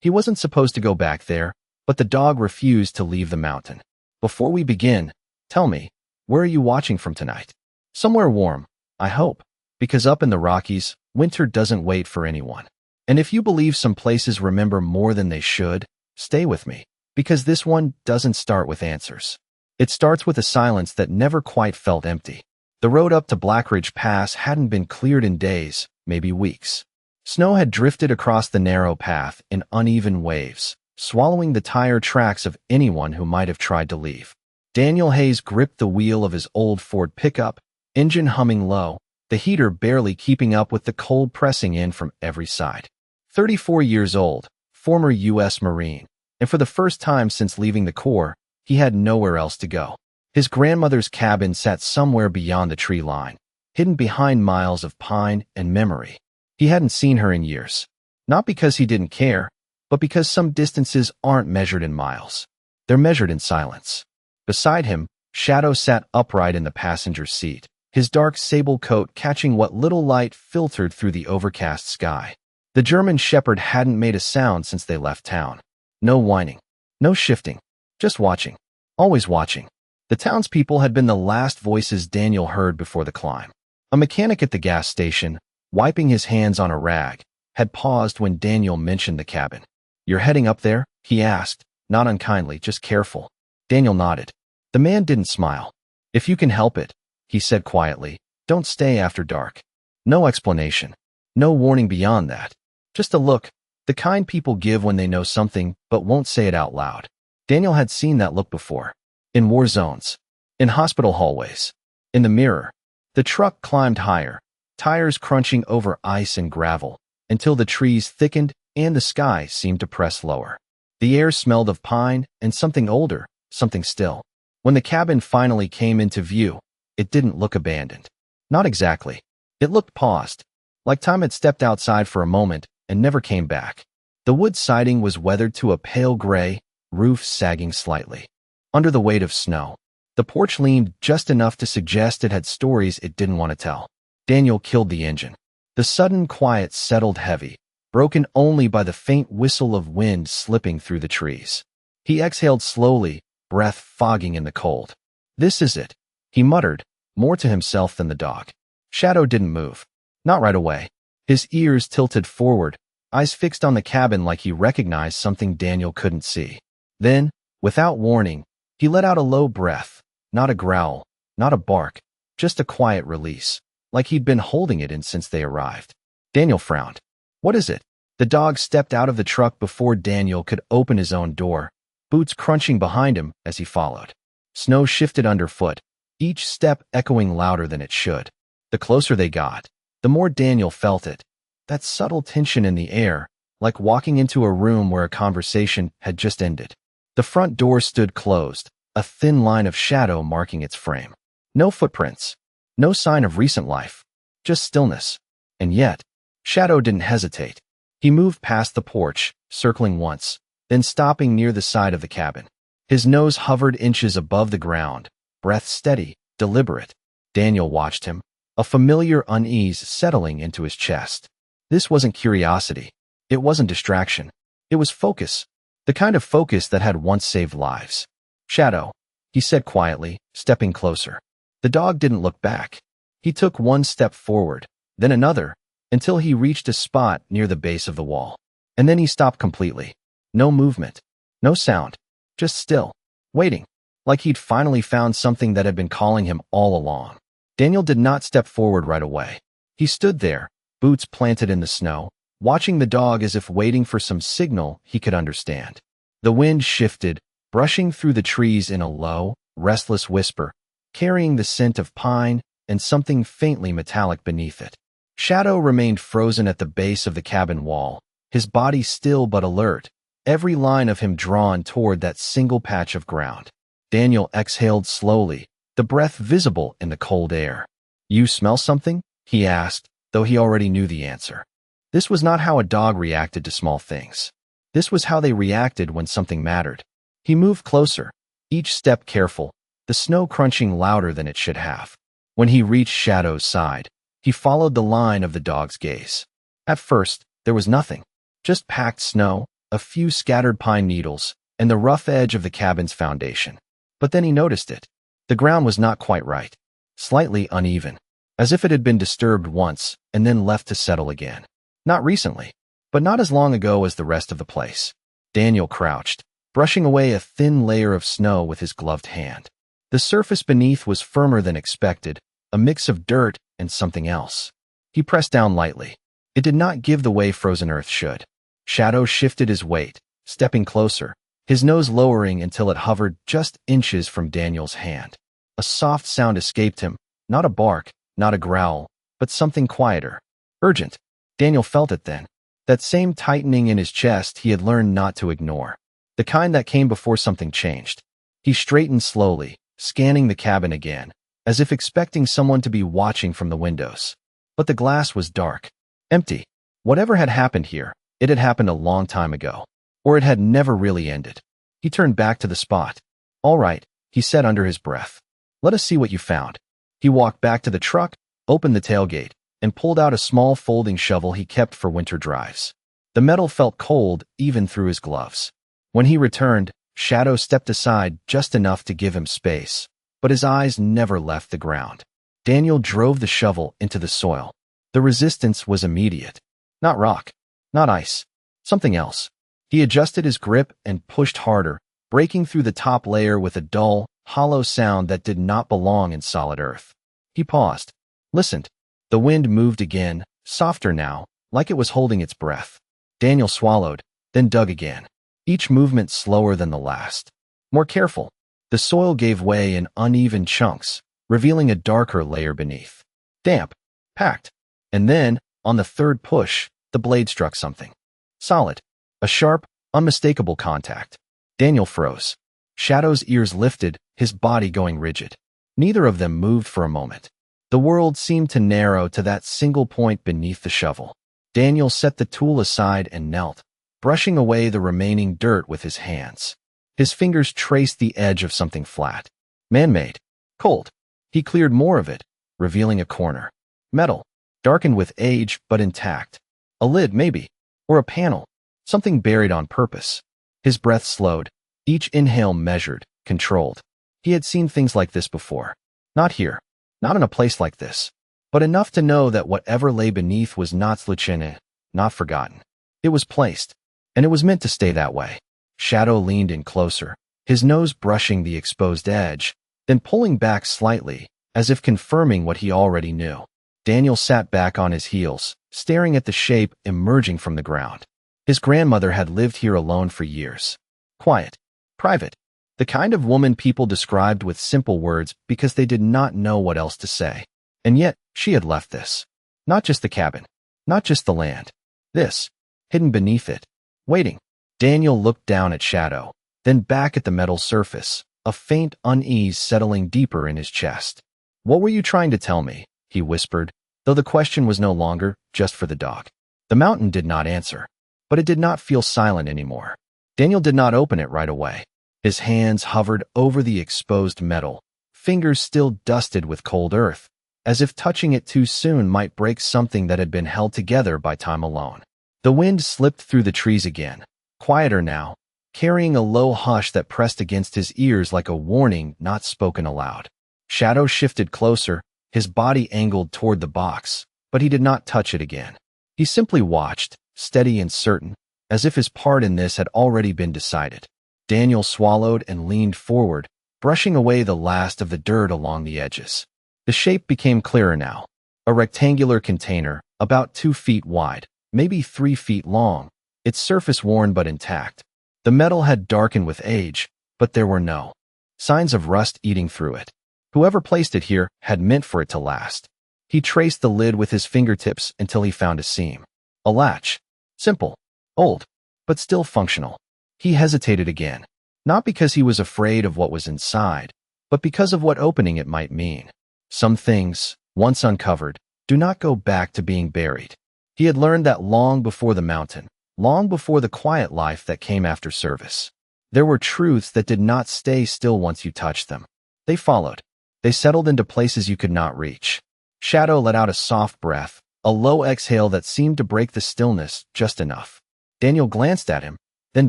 He wasn't supposed to go back there, but the dog refused to leave the mountain. Before we begin, tell me, where are you watching from tonight? Somewhere warm, I hope, because up in the Rockies, winter doesn't wait for anyone. And if you believe some places remember more than they should, stay with me, because this one doesn't start with answers. It starts with a silence that never quite felt empty. The road up to Blackridge Pass hadn't been cleared in days, maybe weeks. Snow had drifted across the narrow path in uneven waves, swallowing the tire tracks of anyone who might have tried to leave. Daniel Hayes gripped the wheel of his old Ford pickup, engine humming low, the heater barely keeping up with the cold pressing in from every side. 34 years old, former U.S. Marine, and for the first time since leaving the Corps, he had nowhere else to go. His grandmother's cabin sat somewhere beyond the tree line, hidden behind miles of pine and memory. He hadn't seen her in years, not because he didn't care, but because some distances aren't measured in miles. They're measured in silence. Beside him, Shadow sat upright in the passenger seat, his dark sable coat catching what little light filtered through the overcast sky. The German shepherd hadn't made a sound since they left town. No whining, no shifting, just watching, always watching. The townspeople had been the last voices Daniel heard before the climb. A mechanic at the gas station, wiping his hands on a rag, had paused when Daniel mentioned the cabin. "You're heading up there?" he asked, not unkindly, just careful. Daniel nodded. The man didn't smile. "If you can help it," he said quietly, "don't stay after dark." No explanation. No warning beyond that. Just a look, the kind people give when they know something but won't say it out loud. Daniel had seen that look before. In war zones. In hospital hallways. In the mirror. The truck climbed higher, tires crunching over ice and gravel, until the trees thickened and the sky seemed to press lower. The air smelled of pine and something older, something still. When the cabin finally came into view, it didn't look abandoned. Not exactly. It looked paused, like time had stepped outside for a moment and never came back. The wood siding was weathered to a pale gray, roof sagging slightly. Under the weight of snow, the porch leaned just enough to suggest it had stories it didn't want to tell. Daniel killed the engine. The sudden quiet settled heavy, broken only by the faint whistle of wind slipping through the trees. He exhaled slowly, breath fogging in the cold. "This is it," he muttered, more to himself than the dog. Shadow didn't move. Not right away. His ears tilted forward, eyes fixed on the cabin like he recognized something Daniel couldn't see. Then, without warning, he let out a low breath, not a growl, not a bark, just a quiet release, like he'd been holding it in since they arrived. Daniel frowned. "What is it?" The dog stepped out of the truck before Daniel could open his own door, boots crunching behind him as he followed. Snow shifted underfoot, each step echoing louder than it should. The closer they got, the more Daniel felt it, that subtle tension in the air, like walking into a room where a conversation had just ended. The front door stood closed, a thin line of shadow marking its frame. No footprints, no sign of recent life, just stillness. And yet, Shadow didn't hesitate. He moved past the porch, circling once, then stopping near the side of the cabin. His nose hovered inches above the ground, breath steady, deliberate. Daniel watched him, a familiar unease settling into his chest. This wasn't curiosity. It wasn't distraction. It was focus. The kind of focus that had once saved lives. "Shadow," he said quietly, stepping closer. The dog didn't look back. He took one step forward, then another, until he reached a spot near the base of the wall. And then he stopped completely. No movement. No sound. Just still. Waiting. Like he'd finally found something that had been calling him all along. Daniel did not step forward right away. He stood there, boots planted in the snow, watching the dog as if waiting for some signal he could understand. The wind shifted, brushing through the trees in a low, restless whisper, carrying the scent of pine and something faintly metallic beneath it. Shadow remained frozen at the base of the cabin wall, his body still but alert, every line of him drawn toward that single patch of ground. Daniel exhaled slowly, the breath visible in the cold air. "You smell something?" he asked, though he already knew the answer. This was not how a dog reacted to small things. This was how they reacted when something mattered. He moved closer, each step careful, the snow crunching louder than it should have. When he reached Shadow's side, he followed the line of the dog's gaze. At first, there was nothing, just packed snow, a few scattered pine needles, and the rough edge of the cabin's foundation. But then he noticed it. The ground was not quite right, slightly uneven, as if it had been disturbed once and then left to settle again. Not recently, but not as long ago as the rest of the place. Daniel crouched, brushing away a thin layer of snow with his gloved hand. The surface beneath was firmer than expected, a mix of dirt and something else. He pressed down lightly. It did not give the way frozen earth should. Shadow shifted his weight, stepping closer, his nose lowering until it hovered just inches from Daniel's hand. A soft sound escaped him, not a bark, not a growl, but something quieter. Urgent. Daniel felt it then. That same tightening in his chest he had learned not to ignore. The kind that came before something changed. He straightened slowly, scanning the cabin again, as if expecting someone to be watching from the windows. But the glass was dark. Empty. Whatever had happened here, it had happened a long time ago. Or it had never really ended. He turned back to the spot. "All right," he said under his breath. "Let us see what you found." He walked back to the truck, opened the tailgate, and pulled out a small folding shovel he kept for winter drives. The metal felt cold even through his gloves. When he returned, Shadow stepped aside just enough to give him space, but his eyes never left the ground. Daniel drove the shovel into the soil. The resistance was immediate. Not rock, not ice, something else. He adjusted his grip and pushed harder, breaking through the top layer with a dull, hollow sound that did not belong in solid earth. He paused, listened. The wind moved again, softer now, like it was holding its breath. Daniel swallowed, then dug again. Each movement slower than the last. More careful. The soil gave way in uneven chunks, revealing a darker layer beneath. Damp. Packed. And then, on the third push, the blade struck something. Solid. A sharp, unmistakable contact. Daniel froze. Shadow's ears lifted, his body going rigid. Neither of them moved for a moment. The world seemed to narrow to that single point beneath the shovel. Daniel set the tool aside and knelt, brushing away the remaining dirt with his hands. His fingers traced the edge of something flat. Man-made. Cold. He cleared more of it, revealing a corner. Metal. Darkened with age, but intact. A lid, maybe. Or a panel. Something buried on purpose. His breath slowed. Each inhale measured, controlled. He had seen things like this before. Not here. Not in a place like this. But enough to know that whatever lay beneath was not sluchene, not forgotten. It was placed. And it was meant to stay that way. Shadow leaned in closer, his nose brushing the exposed edge, then pulling back slightly, as if confirming what he already knew. Daniel sat back on his heels, staring at the shape emerging from the ground. His grandmother had lived here alone for years. Quiet. Private. The kind of woman people described with simple words because they did not know what else to say. And yet, she had left this. Not just the cabin. Not just the land. This. Hidden beneath it. Waiting. Daniel looked down at Shadow, then back at the metal surface, a faint unease settling deeper in his chest. "What were you trying to tell me?" he whispered, though the question was no longer just for the dog. The mountain did not answer, but it did not feel silent anymore. Daniel did not open it right away. His hands hovered over the exposed metal, fingers still dusted with cold earth, as if touching it too soon might break something that had been held together by time alone. The wind slipped through the trees again, quieter now, carrying a low hush that pressed against his ears like a warning not spoken aloud. Shadow shifted closer, his body angled toward the box, but he did not touch it again. He simply watched, steady and certain, as if his part in this had already been decided. Daniel swallowed and leaned forward, brushing away the last of the dirt along the edges. The shape became clearer now. A rectangular container, about 2 feet wide, maybe 3 feet long, its surface worn but intact. The metal had darkened with age, but there were no signs of rust eating through it. Whoever placed it here had meant for it to last. He traced the lid with his fingertips until he found a seam. A latch. Simple. Old. But still functional. He hesitated again, not because he was afraid of what was inside, but because of what opening it might mean. Some things, once uncovered, do not go back to being buried. He had learned that long before the mountain, long before the quiet life that came after service. There were truths that did not stay still once you touched them. They followed. They settled into places you could not reach. Shadow let out a soft breath, a low exhale that seemed to break the stillness just enough. Daniel glanced at him, then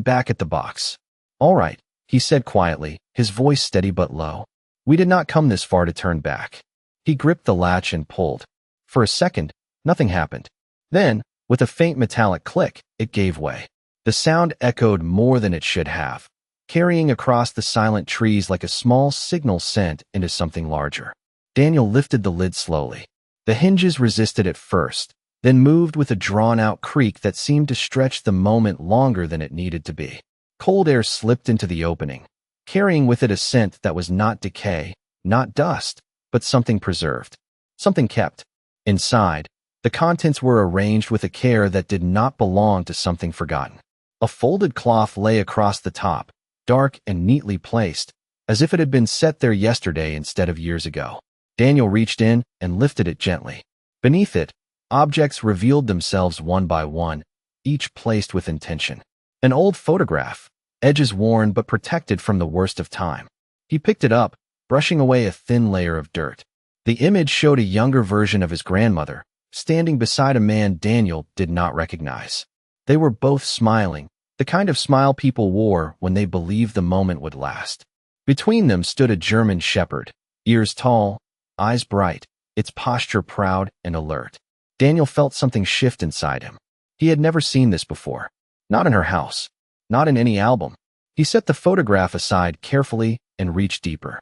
back at the box. "All right," he said quietly, his voice steady but low. "We did not come this far to turn back." He gripped the latch and pulled. For a second, nothing happened. Then, with a faint metallic click, it gave way. The sound echoed more than it should have, carrying across the silent trees like a small signal sent into something larger. Daniel lifted the lid slowly. The hinges resisted at first, then moved with a drawn-out creak that seemed to stretch the moment longer than it needed to be. Cold air slipped into the opening, carrying with it a scent that was not decay, not dust, but something preserved, something kept. Inside, the contents were arranged with a care that did not belong to something forgotten. A folded cloth lay across the top, dark and neatly placed, as if it had been set there yesterday instead of years ago. Daniel reached in and lifted it gently. Beneath it, objects revealed themselves one by one, each placed with intention. An old photograph, edges worn but protected from the worst of time. He picked it up, brushing away a thin layer of dirt. The image showed a younger version of his grandmother, standing beside a man Daniel did not recognize. They were both smiling, the kind of smile people wore when they believed the moment would last. Between them stood a German shepherd, ears tall, eyes bright, its posture proud and alert. Daniel felt something shift inside him. He had never seen this before. Not in her house. Not in any album. He set the photograph aside carefully and reached deeper.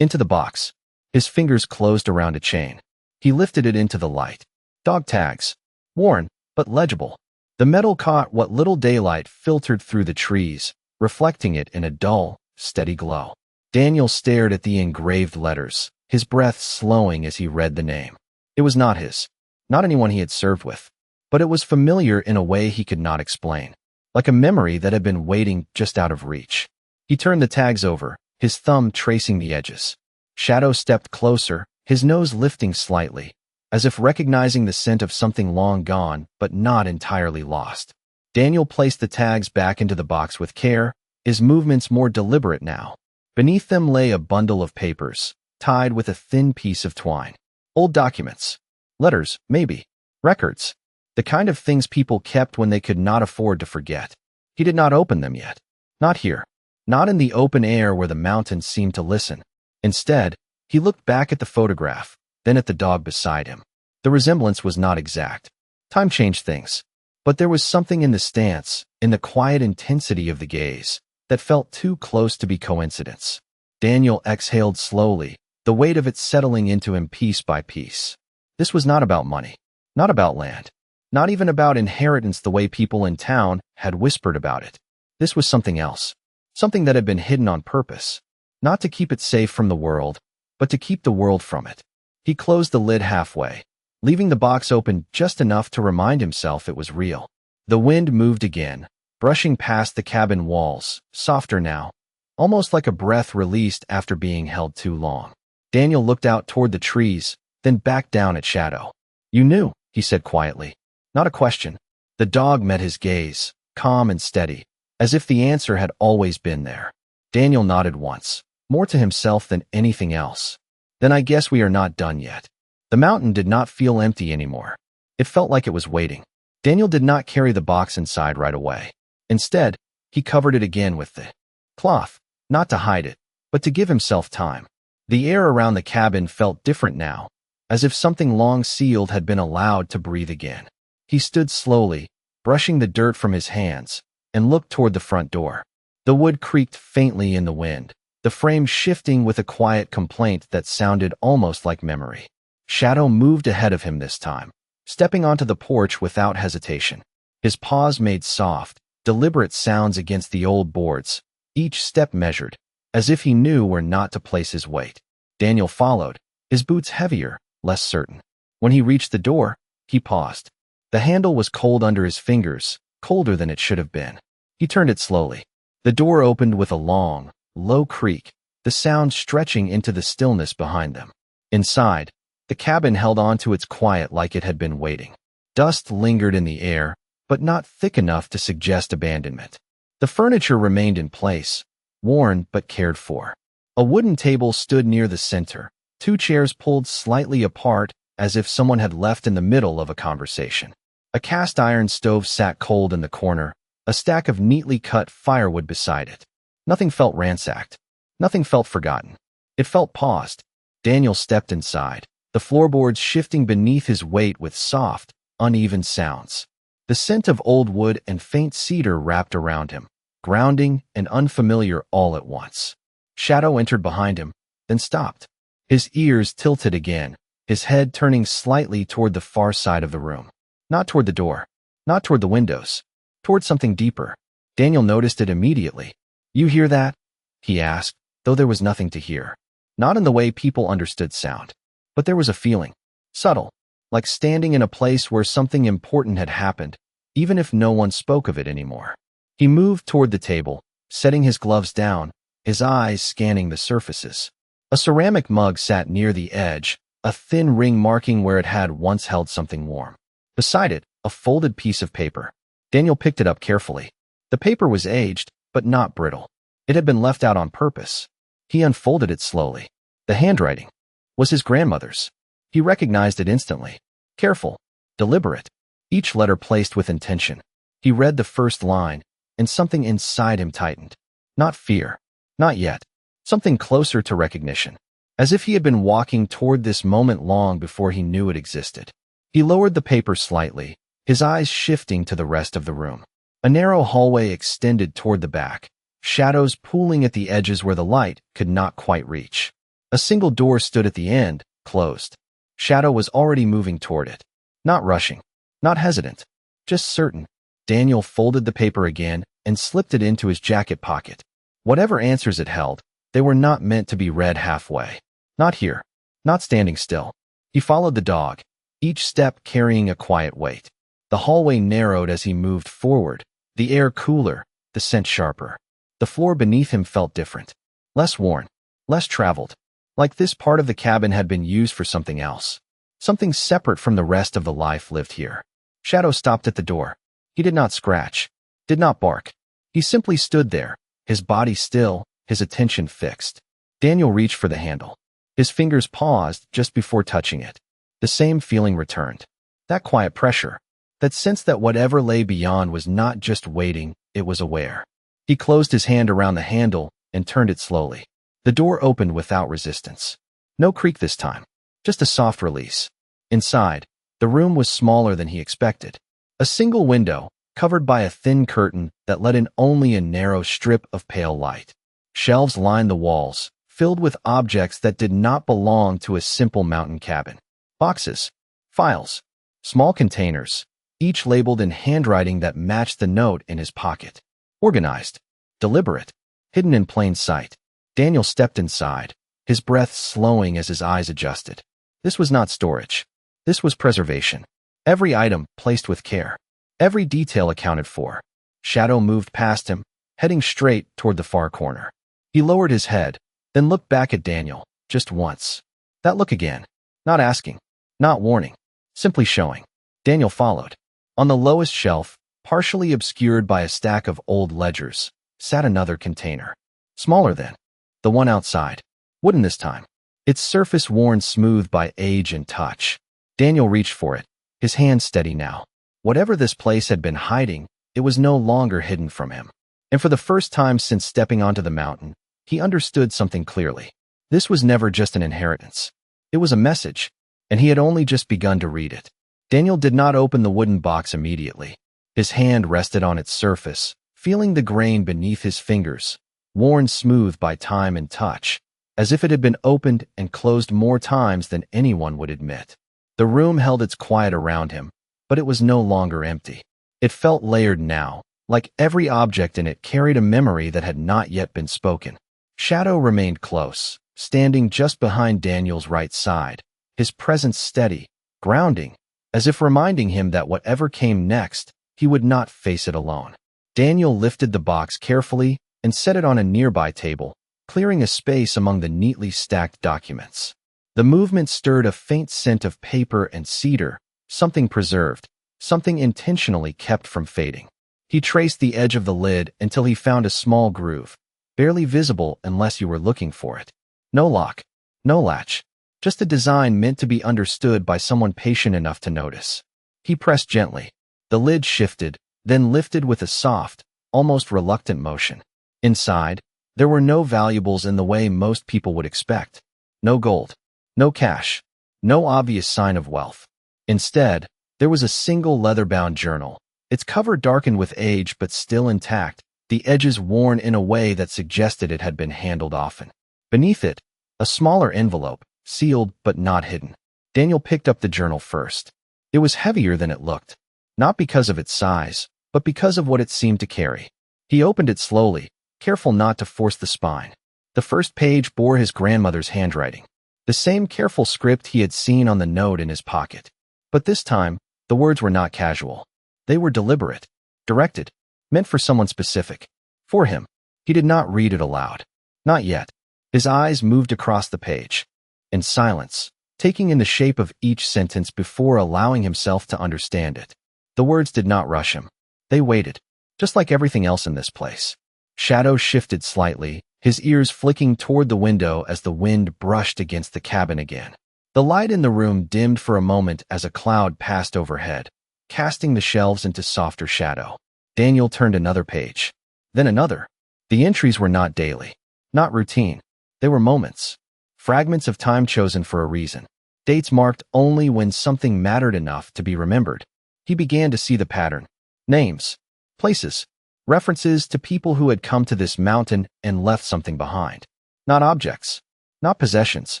Into the box. His fingers closed around a chain. He lifted it into the light. Dog tags. Worn, but legible. The metal caught what little daylight filtered through the trees, reflecting it in a dull, steady glow. Daniel stared at the engraved letters, his breath slowing as he read the name. It was not his. Not anyone he had served with. But it was familiar in a way he could not explain. Like a memory that had been waiting just out of reach. He turned the tags over, his thumb tracing the edges. Shadow stepped closer, his nose lifting slightly, as if recognizing the scent of something long gone but not entirely lost. Daniel placed the tags back into the box with care, his movements more deliberate now. Beneath them lay a bundle of papers, tied with a thin piece of twine. Old documents. Letters, maybe. Records. The kind of things people kept when they could not afford to forget. He did not open them yet. Not here. Not in the open air where the mountains seemed to listen. Instead, he looked back at the photograph, then at the dog beside him. The resemblance was not exact. Time changed things. But there was something in the stance, in the quiet intensity of the gaze, that felt too close to be coincidence. Daniel exhaled slowly, the weight of it settling into him piece by piece. This was not about money. Not about land. Not even about inheritance the way people in town had whispered about it. This was something else. Something that had been hidden on purpose. Not to keep it safe from the world, but to keep the world from it. He closed the lid halfway, leaving the box open just enough to remind himself it was real. The wind moved again, brushing past the cabin walls, softer now, almost like a breath released after being held too long. Daniel looked out toward the trees, then back down at Shadow. "You knew," he said quietly. Not a question. The dog met his gaze, calm and steady, as if the answer had always been there. Daniel nodded once, more to himself than anything else. "Then I guess we are not done yet." The mountain did not feel empty anymore. It felt like it was waiting. Daniel did not carry the box inside right away. Instead, he covered it again with the cloth, not to hide it, but to give himself time. The air around the cabin felt different now, as if something long sealed had been allowed to breathe again. He stood slowly, brushing the dirt from his hands, and looked toward the front door. The wood creaked faintly in the wind, the frame shifting with a quiet complaint that sounded almost like memory. Shadow moved ahead of him this time, stepping onto the porch without hesitation. His paws made soft, deliberate sounds against the old boards, each step measured, as if he knew where not to place his weight. Daniel followed, his boots heavier, less certain. When he reached the door, he paused. The handle was cold under his fingers, colder than it should have been. He turned it slowly. The door opened with a long, low creak, the sound stretching into the stillness behind them. Inside, the cabin held on to its quiet like it had been waiting. Dust lingered in the air, but not thick enough to suggest abandonment. The furniture remained in place, worn but cared for. A wooden table stood near the center, two chairs pulled slightly apart as if someone had left in the middle of a conversation. A cast iron stove sat cold in the corner, a stack of neatly cut firewood beside it. Nothing felt ransacked. Nothing felt forgotten. It felt paused. Daniel stepped inside, the floorboards shifting beneath his weight with soft, uneven sounds. The scent of old wood and faint cedar wrapped around him, grounding and unfamiliar all at once. Shadow entered behind him, then stopped. His ears tilted again, his head turning slightly toward the far side of the room. Not toward the door, not toward the windows, toward something deeper. Daniel noticed it immediately. "You hear that?" he asked, though there was nothing to hear. Not in the way people understood sound. But there was a feeling, subtle, like standing in a place where something important had happened, even if no one spoke of it anymore. He moved toward the table, setting his gloves down, his eyes scanning the surfaces. A ceramic mug sat near the edge, a thin ring marking where it had once held something warm. Beside it, a folded piece of paper. Daniel picked it up carefully. The paper was aged, but not brittle. It had been left out on purpose. He unfolded it slowly. The handwriting was his grandmother's. He recognized it instantly. Careful, deliberate, each letter placed with intention. He read the first line, and something inside him tightened. Not fear. Not yet. Something closer to recognition. As if he had been walking toward this moment long before he knew it existed. He lowered the paper slightly, his eyes shifting to the rest of the room. A narrow hallway extended toward the back, shadows pooling at the edges where the light could not quite reach. A single door stood at the end, closed. Shadow was already moving toward it. Not rushing, not hesitant, just certain. Daniel folded the paper again and slipped it into his jacket pocket. Whatever answers it held, they were not meant to be read halfway. Not here, not standing still. He followed the dog, each step carrying a quiet weight. The hallway narrowed as he moved forward, the air cooler, the scent sharper. The floor beneath him felt different, less worn, less traveled, like this part of the cabin had been used for something else, something separate from the rest of the life lived here. Shadow stopped at the door. He did not scratch, did not bark. He simply stood there, his body still, his attention fixed. Daniel reached for the handle. His fingers paused just before touching it. The same feeling returned. That quiet pressure, that sense that whatever lay beyond was not just waiting, it was aware. He closed his hand around the handle and turned it slowly. The door opened without resistance. No creak this time, just a soft release. Inside, the room was smaller than he expected. A single window, covered by a thin curtain that let in only a narrow strip of pale light. Shelves lined the walls, filled with objects that did not belong to a simple mountain cabin. Boxes, files, small containers, each labeled in handwriting that matched the note in his pocket. Organized, deliberate, hidden in plain sight. Daniel stepped inside, his breath slowing as his eyes adjusted. This was not storage. This was preservation. Every item placed with care. Every detail accounted for. Shadow moved past him, heading straight toward the far corner. He lowered his head, then looked back at Daniel, just once. That look again. Not asking, not warning, simply showing. Daniel followed. On the lowest shelf, partially obscured by a stack of old ledgers, sat another container. Smaller than the one outside. Wooden this time. Its surface worn smooth by age and touch. Daniel reached for it, his hand steady now. Whatever this place had been hiding, it was no longer hidden from him. And for the first time since stepping onto the mountain, he understood something clearly. This was never just an inheritance. It was a message, and he had only just begun to read it. Daniel did not open the wooden box immediately. His hand rested on its surface, feeling the grain beneath his fingers, worn smooth by time and touch, as if it had been opened and closed more times than anyone would admit. The room held its quiet around him, but it was no longer empty. It felt layered now, like every object in it carried a memory that had not yet been spoken. Shadow remained close, standing just behind Daniel's right side, his presence steady, grounding, as if reminding him that whatever came next, he would not face it alone. Daniel lifted the box carefully and set it on a nearby table, clearing a space among the neatly stacked documents. The movement stirred a faint scent of paper and cedar, something preserved, something intentionally kept from fading. He traced the edge of the lid until he found a small groove, barely visible unless you were looking for it. No lock, no latch, just a design meant to be understood by someone patient enough to notice. He pressed gently. The lid shifted, then lifted with a soft, almost reluctant motion. Inside, there were no valuables in the way most people would expect. No gold, no cash, no obvious sign of wealth. Instead, there was a single leather-bound journal, its cover darkened with age but still intact, the edges worn in a way that suggested it had been handled often. Beneath it, a smaller envelope, sealed but not hidden. Daniel picked up the journal first. It was heavier than it looked, not because of its size, but because of what it seemed to carry. He opened it slowly, careful not to force the spine. The first page bore his grandmother's handwriting, the same careful script he had seen on the note in his pocket. But this time, the words were not casual. They were deliberate, directed, meant for someone specific. For him. He did not read it aloud. Not yet. His eyes moved across the page. In silence, taking in the shape of each sentence before allowing himself to understand it. The words did not rush him. They waited, just like everything else in this place. Shadow shifted slightly, his ears flicking toward the window as the wind brushed against the cabin again. The light in the room dimmed for a moment as a cloud passed overhead, casting the shelves into softer shadow. Daniel turned another page. Then another. The entries were not daily, not routine. They were moments. Fragments of time chosen for a reason. Dates marked only when something mattered enough to be remembered. He began to see the pattern. Names, places, references to people who had come to this mountain and left something behind. Not objects, not possessions,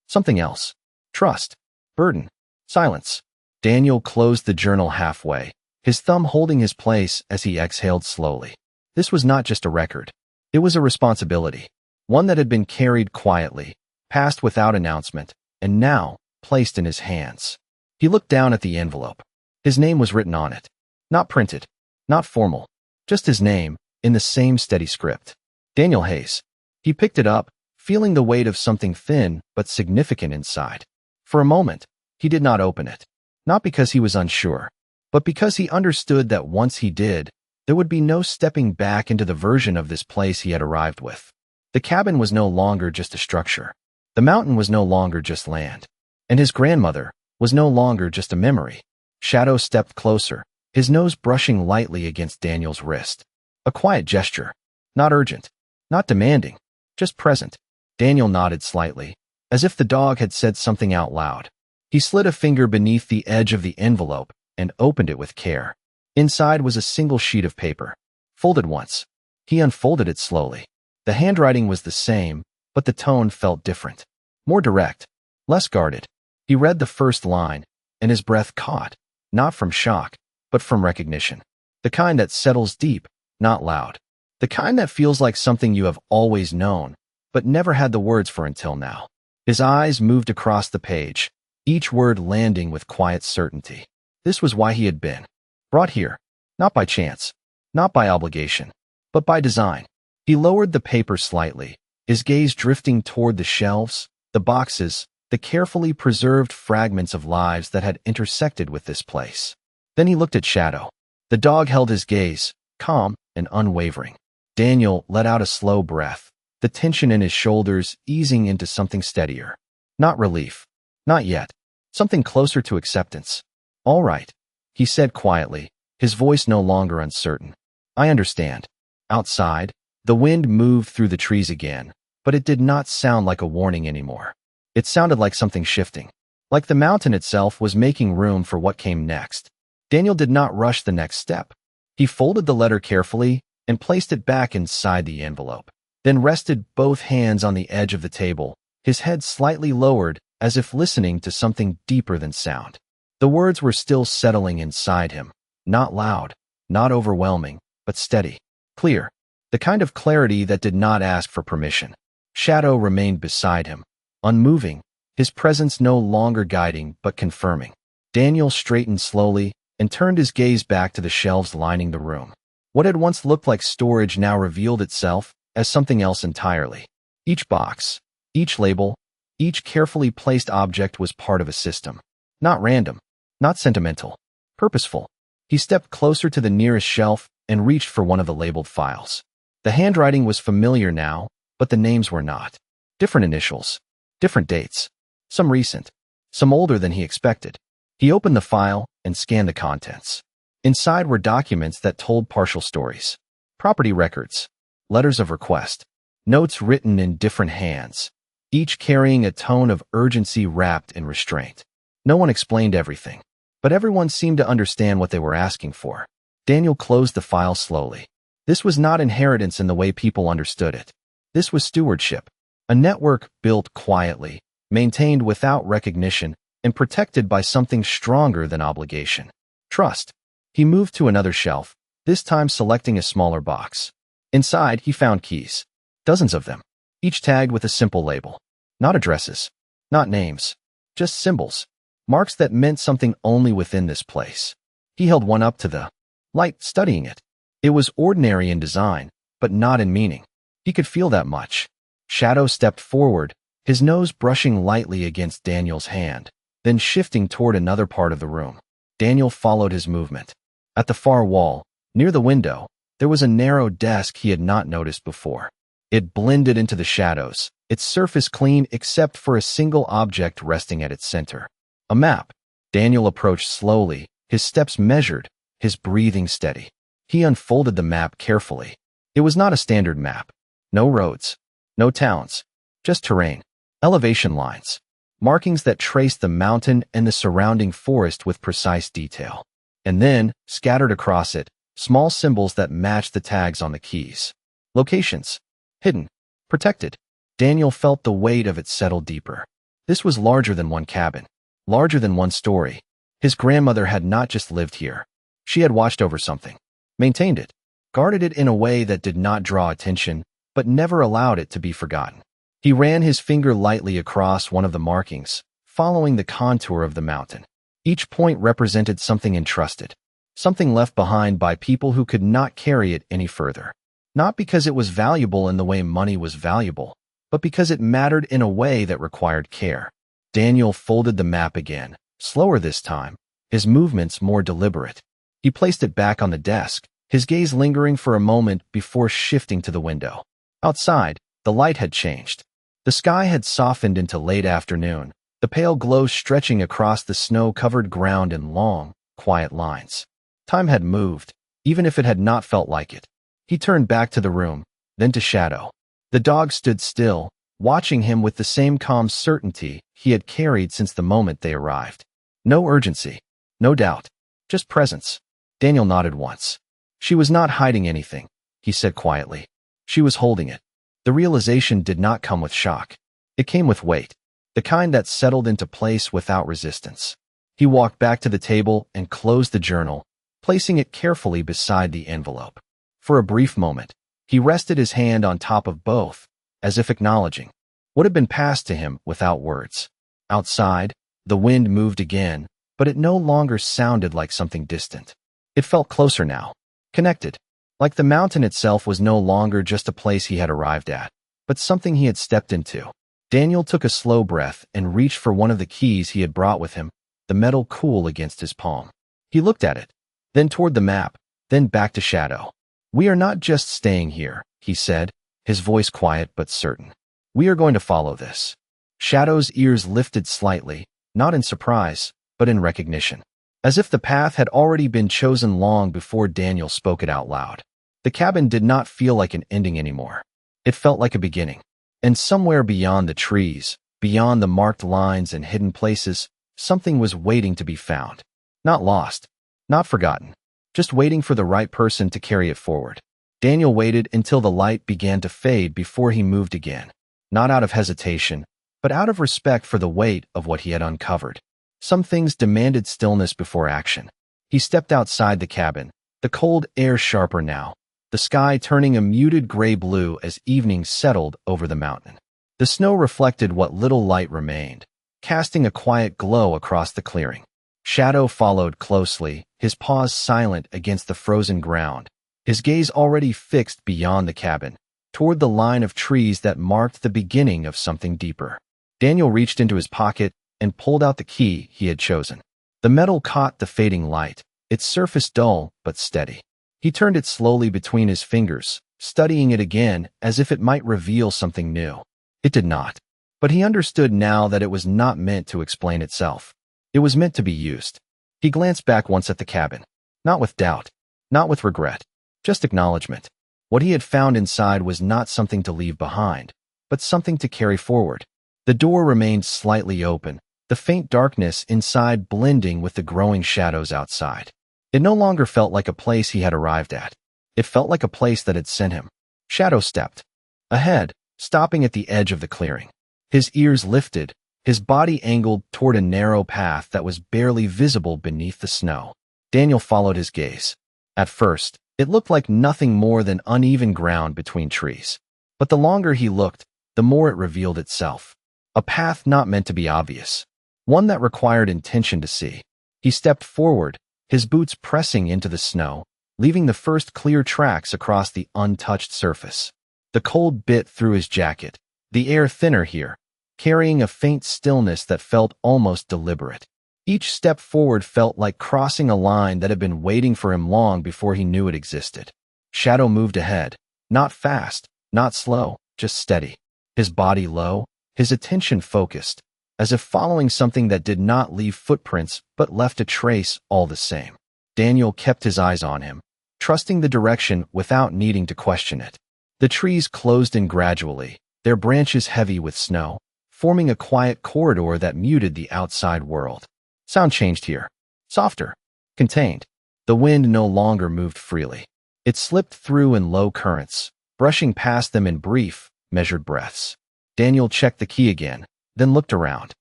something else. Trust, burden, silence. Daniel closed the journal halfway, his thumb holding his place as he exhaled slowly. This was not just a record. It was a responsibility, one that had been carried quietly, passed without announcement, and now placed in his hands. He looked down at the envelope. His name was written on it. Not printed, not formal, just his name, in the same steady script. Daniel Hayes. He picked it up, feeling the weight of something thin but significant inside. For a moment, he did not open it. Not because he was unsure, but because he understood that once he did, there would be no stepping back into the version of this place he had arrived with. The cabin was no longer just a structure. The mountain was no longer just land. And his grandmother was no longer just a memory. Shadow stepped closer, his nose brushing lightly against Daniel's wrist. A quiet gesture. Not urgent. Not demanding. Just present. Daniel nodded slightly, as if the dog had said something out loud. He slid a finger beneath the edge of the envelope and opened it with care. Inside was a single sheet of paper. Folded once. He unfolded it slowly. The handwriting was the same, but the tone felt different. More direct. Less guarded. He read the first line, and his breath caught, not from shock, but from recognition. The kind that settles deep, not loud. The kind that feels like something you have always known, but never had the words for until now. His eyes moved across the page, each word landing with quiet certainty. This was why he had been brought here, not by chance, not by obligation, but by design. He lowered the paper slightly, his gaze drifting toward the shelves, the boxes, the carefully preserved fragments of lives that had intersected with this place. Then he looked at Shadow. The dog held his gaze, calm and unwavering. Daniel let out a slow breath, the tension in his shoulders easing into something steadier. Not relief. Not yet. Something closer to acceptance. All right, he said quietly, his voice no longer uncertain. I understand. Outside, the wind moved through the trees again, but it did not sound like a warning anymore. It sounded like something shifting, like the mountain itself was making room for what came next. Daniel did not rush the next step. He folded the letter carefully and placed it back inside the envelope, then rested both hands on the edge of the table, his head slightly lowered as if listening to something deeper than sound. The words were still settling inside him, not loud, not overwhelming, but steady, clear, the kind of clarity that did not ask for permission. Shadow remained beside him, unmoving, his presence no longer guiding but confirming. Daniel straightened slowly and turned his gaze back to the shelves lining the room. What had once looked like storage now revealed itself as something else entirely. Each box, each label, each carefully placed object was part of a system. Not random, not sentimental, purposeful. He stepped closer to the nearest shelf and reached for one of the labeled files. The handwriting was familiar now, but the names were not. Different initials, different dates, some recent, some older than he expected. He opened the file and scanned the contents. Inside were documents that told partial stories. Property records, letters of request, notes written in different hands, each carrying a tone of urgency wrapped in restraint. No one explained everything, but everyone seemed to understand what they were asking for. Daniel closed the file slowly. This was not inheritance in the way people understood it. This was stewardship, a network built quietly, maintained without recognition, and protected by something stronger than obligation. Trust. He moved to another shelf, this time selecting a smaller box. Inside, he found keys. Dozens of them, each tagged with a simple label. Not addresses, not names, just symbols. Marks that meant something only within this place. He held one up to the light, studying it. It was ordinary in design, but not in meaning. He could feel that much. Shadow stepped forward, his nose brushing lightly against Daniel's hand, then shifting toward another part of the room. Daniel followed his movement. At the far wall, near the window, there was a narrow desk he had not noticed before. It blended into the shadows, its surface clean except for a single object resting at its center. A map. Daniel approached slowly, his steps measured, his breathing steady. He unfolded the map carefully. It was not a standard map. No roads, no towns, just terrain, elevation lines, markings that traced the mountain and the surrounding forest with precise detail. And then, scattered across it, small symbols that matched the tags on the keys. Locations. Hidden. Protected. Daniel felt the weight of it settle deeper. This was larger than one cabin. Larger than one story. His grandmother had not just lived here. She had watched over something. Maintained it. Guarded it in a way that did not draw attention, but never allowed it to be forgotten. He ran his finger lightly across one of the markings, following the contour of the mountain. Each point represented something entrusted. Something left behind by people who could not carry it any further. Not because it was valuable in the way money was valuable, but because it mattered in a way that required care. Daniel folded the map again, slower this time, his movements more deliberate. He placed it back on the desk, his gaze lingering for a moment before shifting to the window. Outside, the light had changed. The sky had softened into late afternoon, the pale glow stretching across the snow-covered ground in long, quiet lines. Time had moved, even if it had not felt like it. He turned back to the room, then to Shadow. The dog stood still, watching him with the same calm certainty he had carried since the moment they arrived. No urgency, no doubt, just presence. Daniel nodded once. She was not hiding anything, he said quietly. She was holding it. The realization did not come with shock. It came with weight, the kind that settled into place without resistance. He walked back to the table and closed the journal, placing it carefully beside the envelope. For a brief moment, he rested his hand on top of both, as if acknowledging what had been passed to him without words. Outside, the wind moved again, but it no longer sounded like something distant. It felt closer now, connected, like the mountain itself was no longer just a place he had arrived at, but something he had stepped into. Daniel took a slow breath and reached for one of the keys he had brought with him, the metal cool against his palm. He looked at it, then toward the map, then back to Shadow. "We are not just staying here," he said, his voice quiet but certain. "We are going to follow this." Shadow's ears lifted slightly, not in surprise, but in recognition. As if the path had already been chosen long before Daniel spoke it out loud. The cabin did not feel like an ending anymore. It felt like a beginning. And somewhere beyond the trees, beyond the marked lines and hidden places, something was waiting to be found. Not lost, not forgotten, just waiting for the right person to carry it forward. Daniel waited until the light began to fade before he moved again, not out of hesitation, but out of respect for the weight of what he had uncovered. Some things demanded stillness before action. He stepped outside the cabin, the cold air sharper now, the sky turning a muted gray blue as evening settled over the mountain. The snow reflected what little light remained, casting a quiet glow across the clearing. Shadow followed closely, his paws silent against the frozen ground, his gaze already fixed beyond the cabin, toward the line of trees that marked the beginning of something deeper. Daniel reached into his pocket and pulled out the key he had chosen. The metal caught the fading light, its surface dull but steady. He turned it slowly between his fingers, studying it again as if it might reveal something new. It did not. But he understood now that it was not meant to explain itself. It was meant to be used. He glanced back once at the cabin. Not with doubt. Not with regret. Just acknowledgement. What he had found inside was not something to leave behind, but something to carry forward. The door remained slightly open, the faint darkness inside blending with the growing shadows outside. It no longer felt like a place he had arrived at. It felt like a place that had sent him. Shadow stepped ahead, stopping at the edge of the clearing. His ears lifted, his body angled toward a narrow path that was barely visible beneath the snow. Daniel followed his gaze. At first, it looked like nothing more than uneven ground between trees. But the longer he looked, the more it revealed itself. A path not meant to be obvious. One that required intention to see. He stepped forward, his boots pressing into the snow, leaving the first clear tracks across the untouched surface. The cold bit through his jacket, the air thinner here, carrying a faint stillness that felt almost deliberate. Each step forward felt like crossing a line that had been waiting for him long before he knew it existed. Shadow moved ahead, not fast, not slow, just steady. His body low, his attention focused, as if following something that did not leave footprints but left a trace all the same. Daniel kept his eyes on him, trusting the direction without needing to question it. The trees closed in gradually, their branches heavy with snow, forming a quiet corridor that muted the outside world. Sound changed here. Softer. Contained. The wind no longer moved freely. It slipped through in low currents, brushing past them in brief, measured breaths. Daniel checked the key again, then looked around.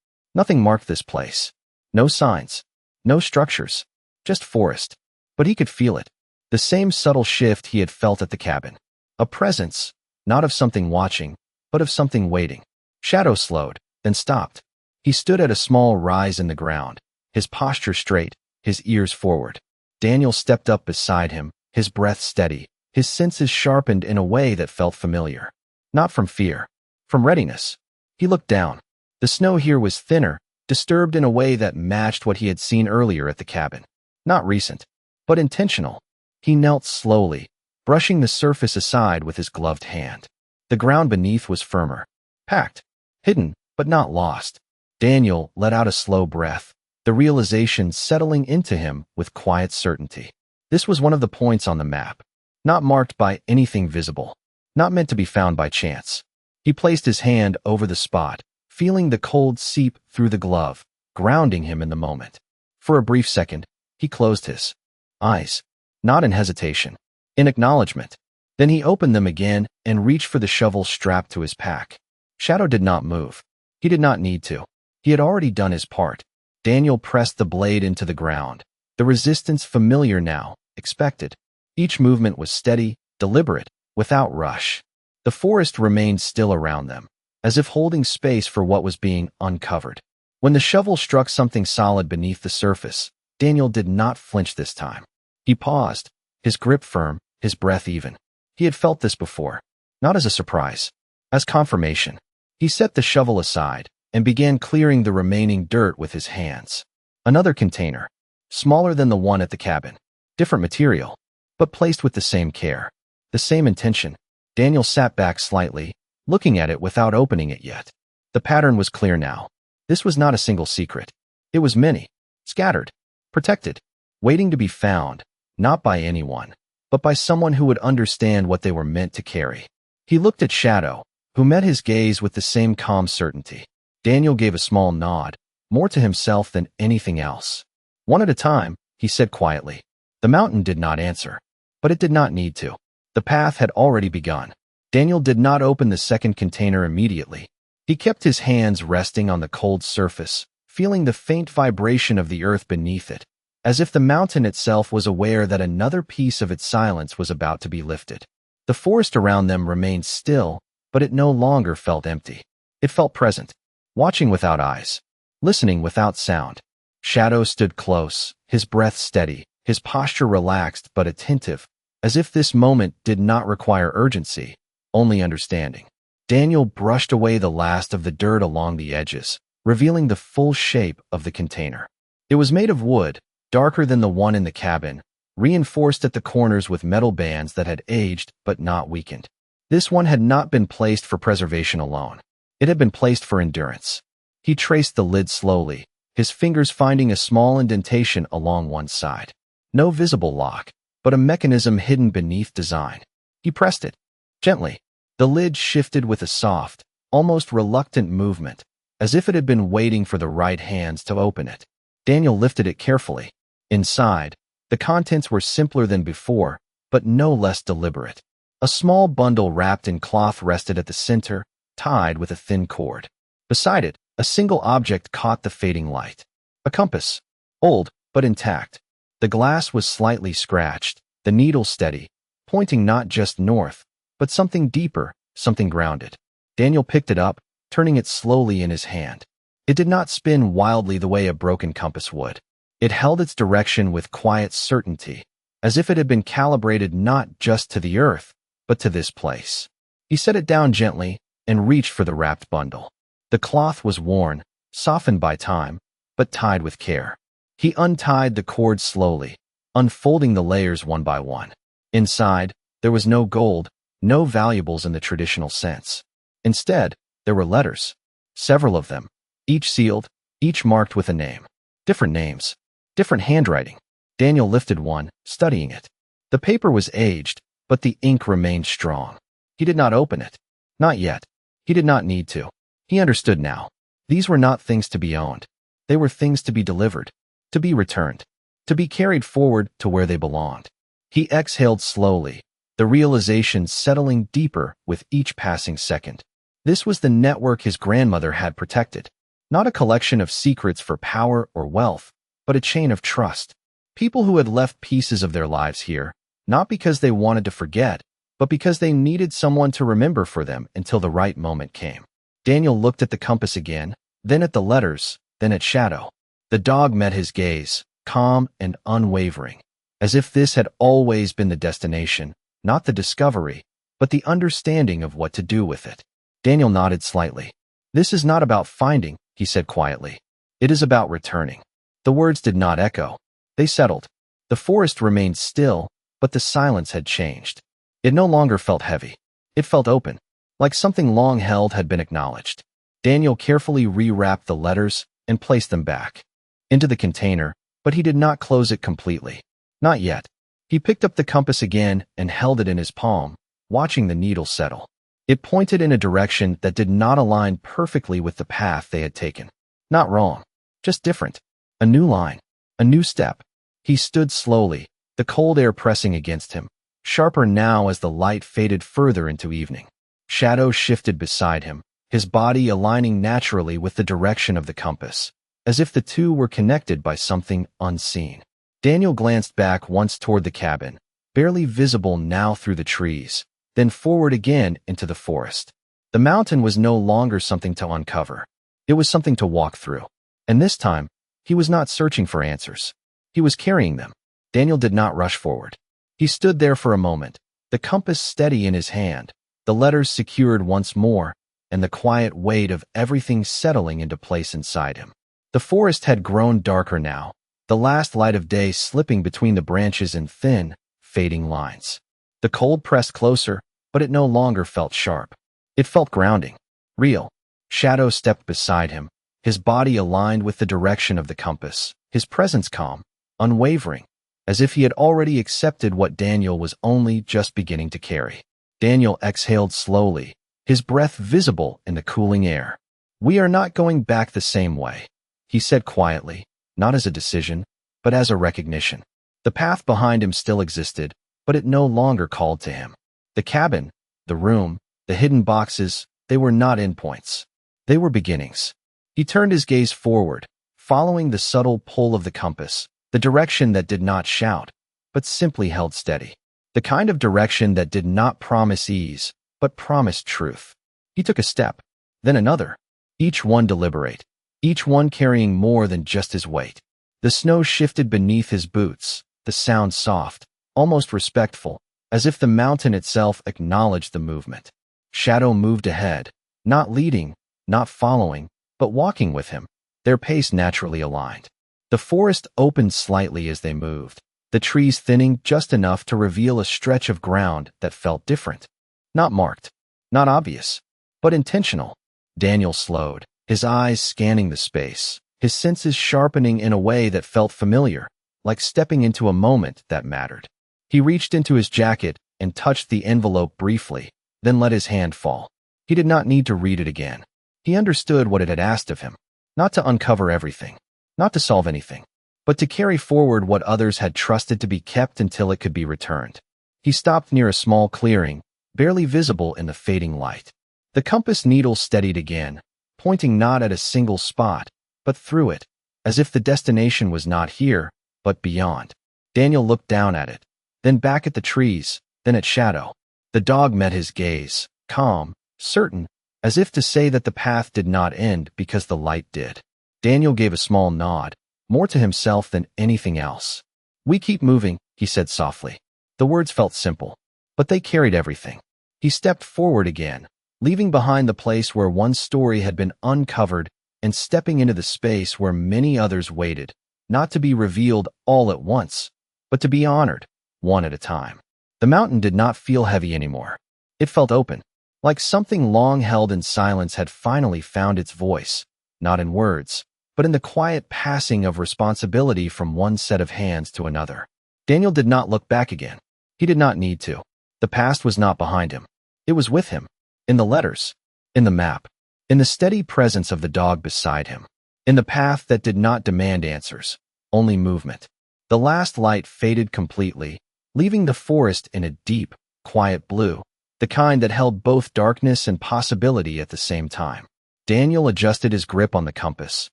Nothing marked this place. No signs. No structures. Just forest. But he could feel it. The same subtle shift he had felt at the cabin. A presence, not of something watching, but of something waiting. Shadow slowed, then stopped. He stood at a small rise in the ground, his posture straight, his ears forward. Daniel stepped up beside him, his breath steady, his senses sharpened in a way that felt familiar. Not from fear, from readiness. He looked down. The snow here was thinner, disturbed in a way that matched what he had seen earlier at the cabin. Not recent, but intentional. He knelt slowly, brushing the surface aside with his gloved hand. The ground beneath was firmer, packed, hidden, but not lost. Daniel let out a slow breath, the realization settling into him with quiet certainty. This was one of the points on the map, not marked by anything visible, not meant to be found by chance. He placed his hand over the spot, feeling the cold seep through the glove, grounding him in the moment. For a brief second, he closed his eyes, not in hesitation, in acknowledgement. Then he opened them again and reached for the shovel strapped to his pack. Shadow did not move. He did not need to. He had already done his part. Daniel pressed the blade into the ground, the resistance familiar now, expected. Each movement was steady, deliberate, without rush. The forest remained still around them, as if holding space for what was being uncovered. When the shovel struck something solid beneath the surface, Daniel did not flinch this time. He paused, his grip firm, his breath even. He had felt this before, not as a surprise, as confirmation. He set the shovel aside and began clearing the remaining dirt with his hands. Another container, smaller than the one at the cabin, different material, but placed with the same care, the same intention. Daniel sat back slightly, looking at it without opening it yet. The pattern was clear now. This was not a single secret. It was many, scattered, protected, waiting to be found, not by anyone, but by someone who would understand what they were meant to carry. He looked at Shadow, who met his gaze with the same calm certainty. Daniel gave a small nod, more to himself than anything else. One at a time, he said quietly. The mountain did not answer, but it did not need to. The path had already begun. Daniel did not open the second container immediately. He kept his hands resting on the cold surface, feeling the faint vibration of the earth beneath it, as if the mountain itself was aware that another piece of its silence was about to be lifted. The forest around them remained still, but it no longer felt empty. It felt present, watching without eyes, listening without sound. Shadow stood close, his breath steady, his posture relaxed but attentive, as if this moment did not require urgency, only understanding. Daniel brushed away the last of the dirt along the edges, revealing the full shape of the container. It was made of wood, darker than the one in the cabin, reinforced at the corners with metal bands that had aged but not weakened. This one had not been placed for preservation alone. It had been placed for endurance. He traced the lid slowly, his fingers finding a small indentation along one side. No visible lock, but a mechanism hidden beneath design. He pressed it. Gently. The lid shifted with a soft, almost reluctant movement, as if it had been waiting for the right hands to open it. Daniel lifted it carefully. Inside, the contents were simpler than before, but no less deliberate. A small bundle wrapped in cloth rested at the center, tied with a thin cord. Beside it, a single object caught the fading light. A compass. Old, but intact. The glass was slightly scratched, the needle steady, pointing not just north, but something deeper, something grounded. Daniel picked it up, turning it slowly in his hand. It did not spin wildly the way a broken compass would. It held its direction with quiet certainty, as if it had been calibrated not just to the earth, but to this place. He set it down gently and reached for the wrapped bundle. The cloth was worn, softened by time, but tied with care. He untied the cord slowly, unfolding the layers one by one. Inside, there was no gold, no valuables in the traditional sense. Instead, there were letters. Several of them, each sealed, each marked with a name. Different names, different handwriting. Daniel lifted one, studying it. The paper was aged, but the ink remained strong. He did not open it. Not yet. He did not need to. He understood now. These were not things to be owned. They were things to be delivered, to be returned, to be carried forward to where they belonged. He exhaled slowly, the realization settling deeper with each passing second. This was the network his grandmother had protected. Not a collection of secrets for power or wealth, but a chain of trust. People who had left pieces of their lives here, not because they wanted to forget, but because they needed someone to remember for them until the right moment came. Daniel looked at the compass again, then at the letters, then at Shadow. The dog met his gaze, calm and unwavering, as if this had always been the destination, not the discovery, but the understanding of what to do with it. Daniel nodded slightly. "This is not about finding," he said quietly. "It is about returning." The words did not echo. They settled. The forest remained still, but the silence had changed. It no longer felt heavy. It felt open, like something long held had been acknowledged. Daniel carefully rewrapped the letters and placed them back into the container, but he did not close it completely. Not yet. He picked up the compass again and held it in his palm, watching the needle settle. It pointed in a direction that did not align perfectly with the path they had taken. Not wrong, just different. A new line, a new step. He stood slowly, the cold air pressing against him, sharper now as the light faded further into evening. Shadow shifted beside him, his body aligning naturally with the direction of the compass, as if the two were connected by something unseen. Daniel glanced back once toward the cabin, barely visible now through the trees, then forward again into the forest. The mountain was no longer something to uncover. It was something to walk through. And this time, he was not searching for answers. He was carrying them. Daniel did not rush forward. He stood there for a moment, the compass steady in his hand, the letters secured once more, and the quiet weight of everything settling into place inside him. The forest had grown darker now, the last light of day slipping between the branches in thin, fading lines. The cold pressed closer, but it no longer felt sharp. It felt grounding, real. Shadow stepped beside him, his body aligned with the direction of the compass, his presence calm, unwavering, as if he had already accepted what Daniel was only just beginning to carry. Daniel exhaled slowly, his breath visible in the cooling air. "We are not going back the same way," he said quietly, not as a decision, but as a recognition. The path behind him still existed, but it no longer called to him. The cabin, the room, the hidden boxes, they were not endpoints. They were beginnings. He turned his gaze forward, following the subtle pull of the compass, the direction that did not shout, but simply held steady. The kind of direction that did not promise ease, but promised truth. He took a step, then another, each one deliberate, each one carrying more than just his weight. The snow shifted beneath his boots, the sound soft, almost respectful, as if the mountain itself acknowledged the movement. Shadow moved ahead, not leading, not following, but walking with him, their pace naturally aligned. The forest opened slightly as they moved, the trees thinning just enough to reveal a stretch of ground that felt different. Not marked, not obvious, but intentional. Daniel slowed, his eyes scanning the space, his senses sharpening in a way that felt familiar, like stepping into a moment that mattered. He reached into his jacket and touched the envelope briefly, then let his hand fall. He did not need to read it again. He understood what it had asked of him. Not to uncover everything, not to solve anything, but to carry forward what others had trusted to be kept until it could be returned. He stopped near a small clearing, barely visible in the fading light. The compass needle steadied again, pointing not at a single spot, but through it, as if the destination was not here, but beyond. Daniel looked down at it, then back at the trees, then at Shadow. The dog met his gaze, calm, certain, as if to say that the path did not end because the light did. Daniel gave a small nod, more to himself than anything else. "We keep moving," he said softly. The words felt simple, but they carried everything. He stepped forward again, leaving behind the place where one story had been uncovered and stepping into the space where many others waited, not to be revealed all at once, but to be honored, one at a time. The mountain did not feel heavy anymore. It felt open, like something long held in silence had finally found its voice, not in words, but in the quiet passing of responsibility from one set of hands to another. Daniel did not look back again. He did not need to. The past was not behind him. It was with him, in the letters, in the map, in the steady presence of the dog beside him, in the path that did not demand answers, only movement. The last light faded completely, leaving the forest in a deep, quiet blue, the kind that held both darkness and possibility at the same time. Daniel adjusted his grip on the compass,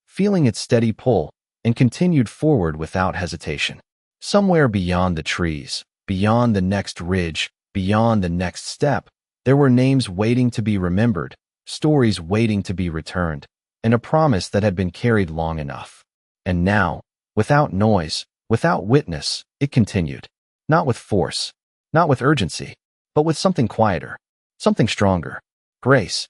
feeling its steady pull, and continued forward without hesitation. Somewhere beyond the trees, beyond the next ridge, beyond the next step, there were names waiting to be remembered, stories waiting to be returned, and a promise that had been carried long enough. And now, without noise, without witness, it continued. Not with force, not with urgency, but with something quieter, something stronger. Grace.